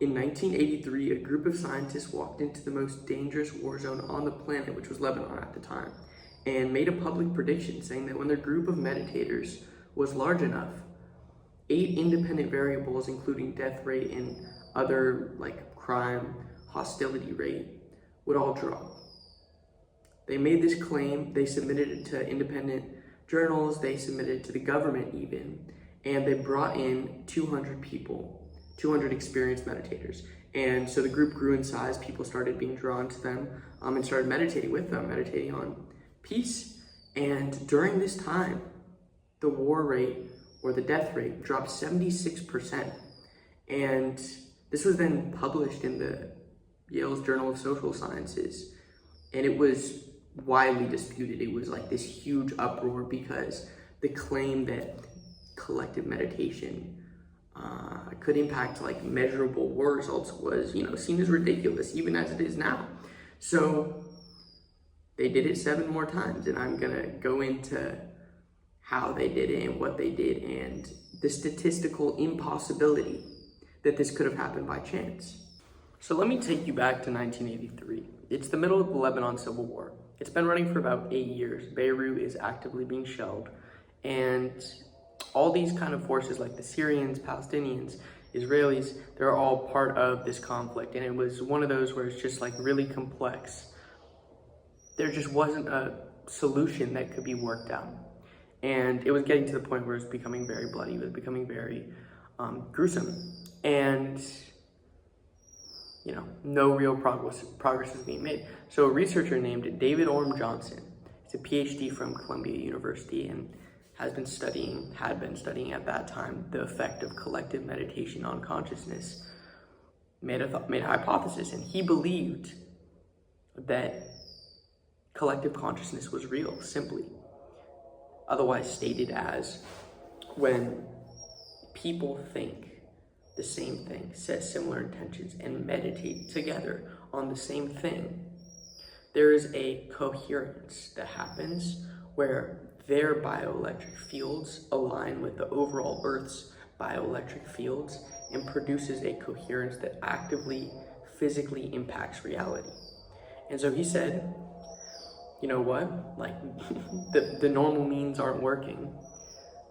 In 1983, a group of scientists walked into the most dangerous war zone on the planet, which was Lebanon at the time, and made a public prediction saying that when their group of meditators was large enough, 8 independent variables, including death rate and other like crime, hostility rate, would all drop. They made this claim, they submitted it to independent journals, they submitted it to the government even, and they brought in 200 people, 200 experienced meditators. And so the group grew in size, people started being drawn to them and started meditating with them, meditating on peace. And during this time, the war rate or the death rate dropped 76%. And this was then published in the Yale's Journal of Social Sciences. And it was widely disputed. It was like this huge uproar because the claim that collective meditation could impact like measurable war results was, seen as ridiculous, even as it is now. So they did it 7 more times, and I'm gonna go into how they did it and what they did and the statistical impossibility that this could have happened by chance. So let me take you back to 1983. It's the middle of the Lebanon Civil War. It's been running for about 8 years. Beirut is actively being shelled, and all these kind of forces like the Syrians, Palestinians, Israelis, they're all part of this conflict. And it was one of those where it's just like really complex. There just wasn't a solution that could be worked out. And it was getting to the point where it was becoming very bloody, it was becoming very gruesome. And no real progress is being made. So a researcher named David Orm Johnson, he's a PhD from Columbia University and had been studying at that time the effect of collective meditation on consciousness, made a hypothesis, and he believed that collective consciousness was real, simply. Otherwise stated as when people think the same thing, set similar intentions, and meditate together on the same thing, there is a coherence that happens where their bioelectric fields align with the overall Earth's bioelectric fields and produces a coherence that actively, physically impacts reality. And so he said, you know what, like the normal means aren't working.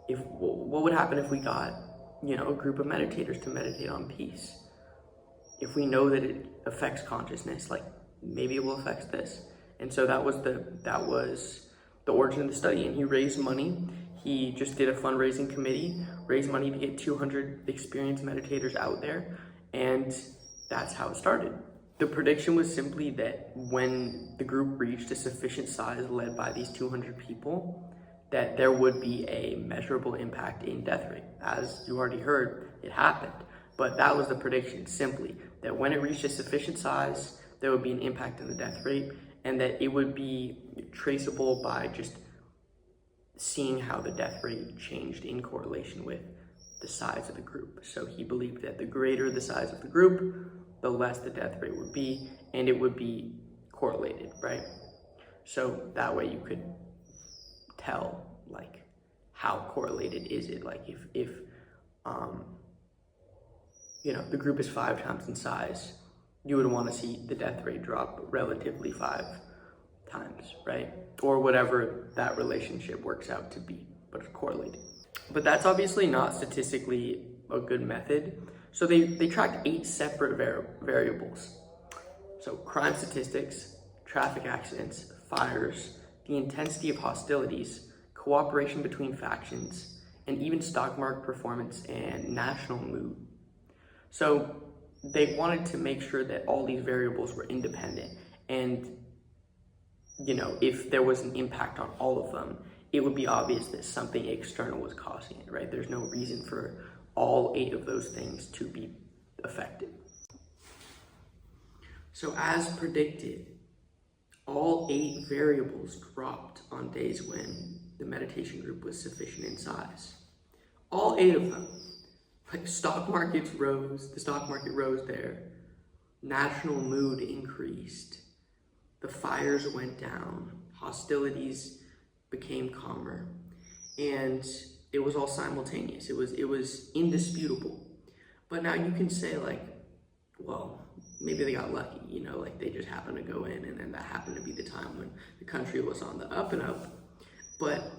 What would happen if we got, a group of meditators to meditate on peace? If we know that it affects consciousness, like maybe it will affect this. And so that was the origin of the study. And he raised money. He just did a fundraising committee, raised money to get 200 experienced meditators out there. And that's how it started. The prediction was simply that when the group reached a sufficient size led by these 200 people, that there would be a measurable impact in death rate. As you already heard, it happened. But that was the prediction, simply, that when it reached a sufficient size, there would be an impact in the death rate, and that it would be traceable by just seeing how the death rate changed in correlation with the size of the group. So he believed that the greater the size of the group, the less the death rate would be, and it would be correlated, right? So that way you could tell, like, how correlated is it? Like if the group is 5 times in size, you would want to see the death rate drop relatively 5 times, right? Or whatever that relationship works out to be, but it's correlated. But that's obviously not statistically a good method. So they tracked 8 separate variables. So crime statistics, traffic accidents, fires, the intensity of hostilities, cooperation between factions, and even stock market performance and national mood. So they wanted to make sure that all these variables were independent, and if there was an impact on all of them, it would be obvious that something external was causing it, right? There's no reason for all 8 of those things to be affected. So as predicted, all 8 variables dropped on days when the meditation group was sufficient in size. All 8 of them. Like the stock market rose there. National mood increased. The fires went down. Hostilities became calmer. And it was all simultaneous. It was indisputable. But now you can say, like, well, maybe they got lucky, you know, like they just happened to go in, and then that happened to be the time when the country was on the up and up. But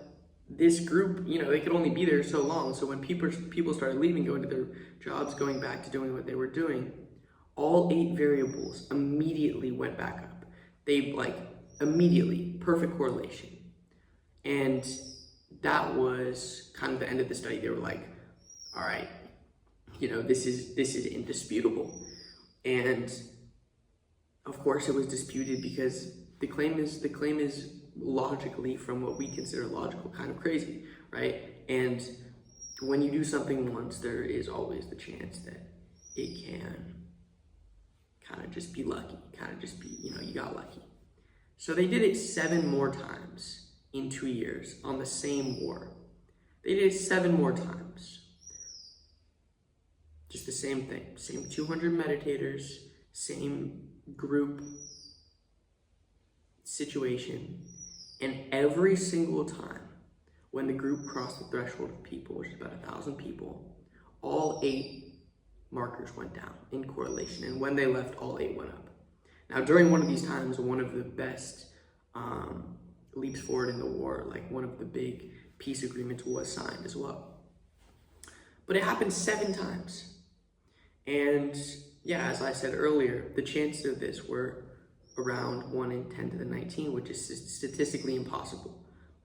this group, you know, they could only be there so long. So when people started leaving, going to their jobs, going back to doing what they were doing, all 8 variables immediately went back up. They immediately, perfect correlation. And that was kind of the end of the study. They were like, all right, you know, this is indisputable. And of course it was disputed because the claim is logically, from what we consider logical, kind of crazy, right? And when you do something once, there is always the chance that it can kind of just be lucky, kind of just be, you know, you got lucky. So they did it 7 more times in 2 years on the same war. They did it 7 more times. Just the same thing, same 200 meditators, same group situation. And every single time when the group crossed the threshold of people, which is about 1,000 people, all 8 markers went down in correlation. And when they left, all 8 went up. Now, during one of these times, one of the best leaps forward in the war, like one of the big peace agreements, was signed as well. But it happened 7 times. And yeah, as I said earlier, the chances of this were around 1 in 10 to the 19, which is statistically impossible.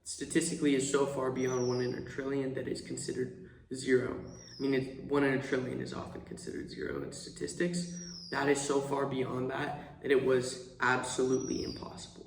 Statistically is so far beyond 1 in a trillion that is considered 0. I mean, 1 in a trillion is often considered 0 in statistics. That is so far beyond that it was absolutely impossible.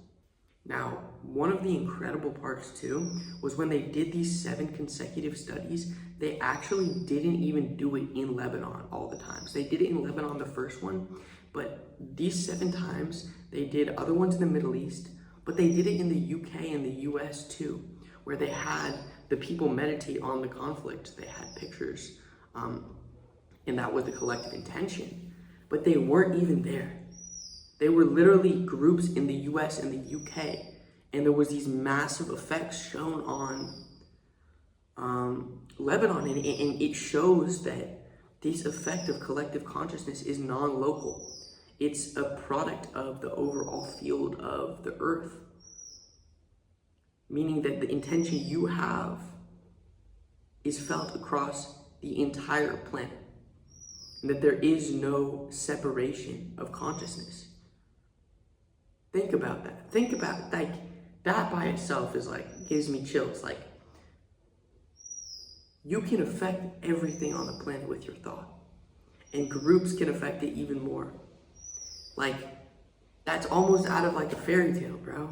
Now, one of the incredible parts too was when they did these 7 consecutive studies, they actually didn't even do it in Lebanon all the times. They did it in Lebanon the first one, but these 7 times, they did other ones in the Middle East, but they did it in the UK and the US too, where they had the people meditate on the conflict. They had pictures, and that was the collective intention, but they weren't even there. They were literally groups in the US and the UK, and there was these massive effects shown on Lebanon, and it shows that this effect of collective consciousness is non-local. It's a product of the overall field of the earth, meaning that the intention you have is felt across the entire planet, and that there is no separation of consciousness. Think about that. Think about, like, that by itself is gives me chills. Like, you can affect everything on the planet with your thought, and groups can affect it even more. Like, that's almost out of a fairy tale, bro.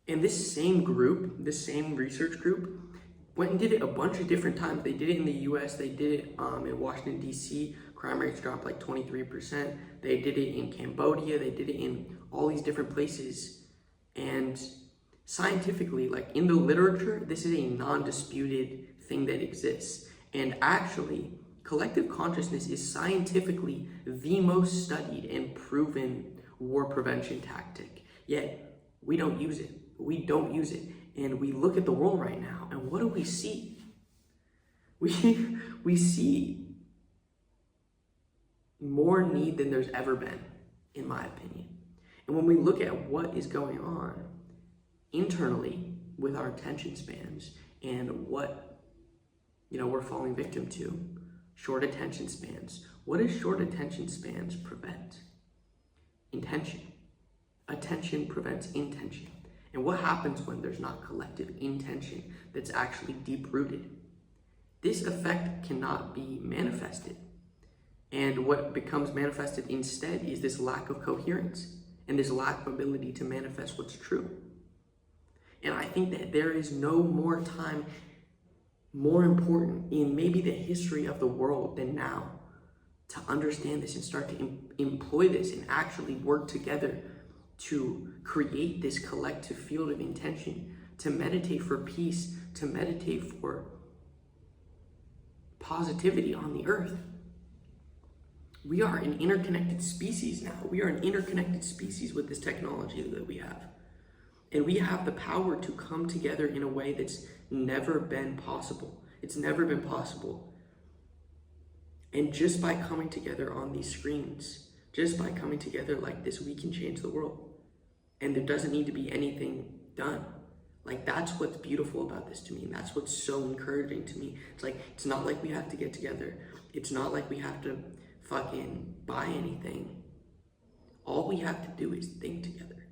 And this same group, this same research group, went and did it a bunch of different times. They did it in the US, they did it in Washington, D.C. Crime rates dropped 23%. They did it in Cambodia, they did it in all these different places. And scientifically, in the literature, this is a non-disputed thing that exists. And actually, collective consciousness is scientifically the most studied and proven war prevention tactic. Yet, we don't use it. We don't use it. And we look at the world right now, and what do we see? We see more need than there's ever been, in my opinion. And when we look at what is going on internally with our attention spans and what, we're falling victim to, short attention spans. What does short attention spans prevent? Intention. Attention prevents intention. And what happens when there's not collective intention that's actually deep-rooted? This effect cannot be manifested. And what becomes manifested instead is this lack of coherence and this lack of ability to manifest what's true. And I think that there is no more time more important in maybe the history of the world than now to understand this and start to employ this and actually work together to create this collective field of intention, to meditate for peace, to meditate for positivity on the earth. We are an interconnected species now. We are an interconnected species with this technology that we have. And we have the power to come together in a way that's never been possible. It's never been possible. And just by coming together on these screens, just by coming together like this, we can change the world. And there doesn't need to be anything done. Like, that's what's beautiful about this to me. And that's what's so encouraging to me. It's like, it's not like we have to get together. It's not like we have to fucking buy anything. All we have to do is think together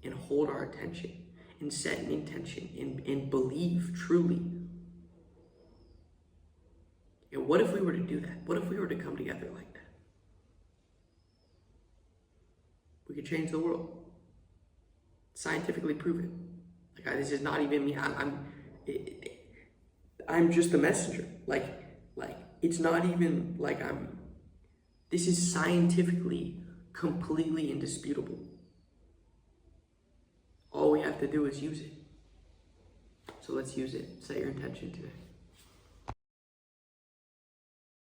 and hold our attention and set an intention and believe truly. And what if we were to do that? What if we were to come together like that? We could change the world. Scientifically proven. Like, this is not even me. I'm just the messenger. Like it's not even like this is scientifically completely indisputable. All we have to do is use it. So let's use it. Set your intention today.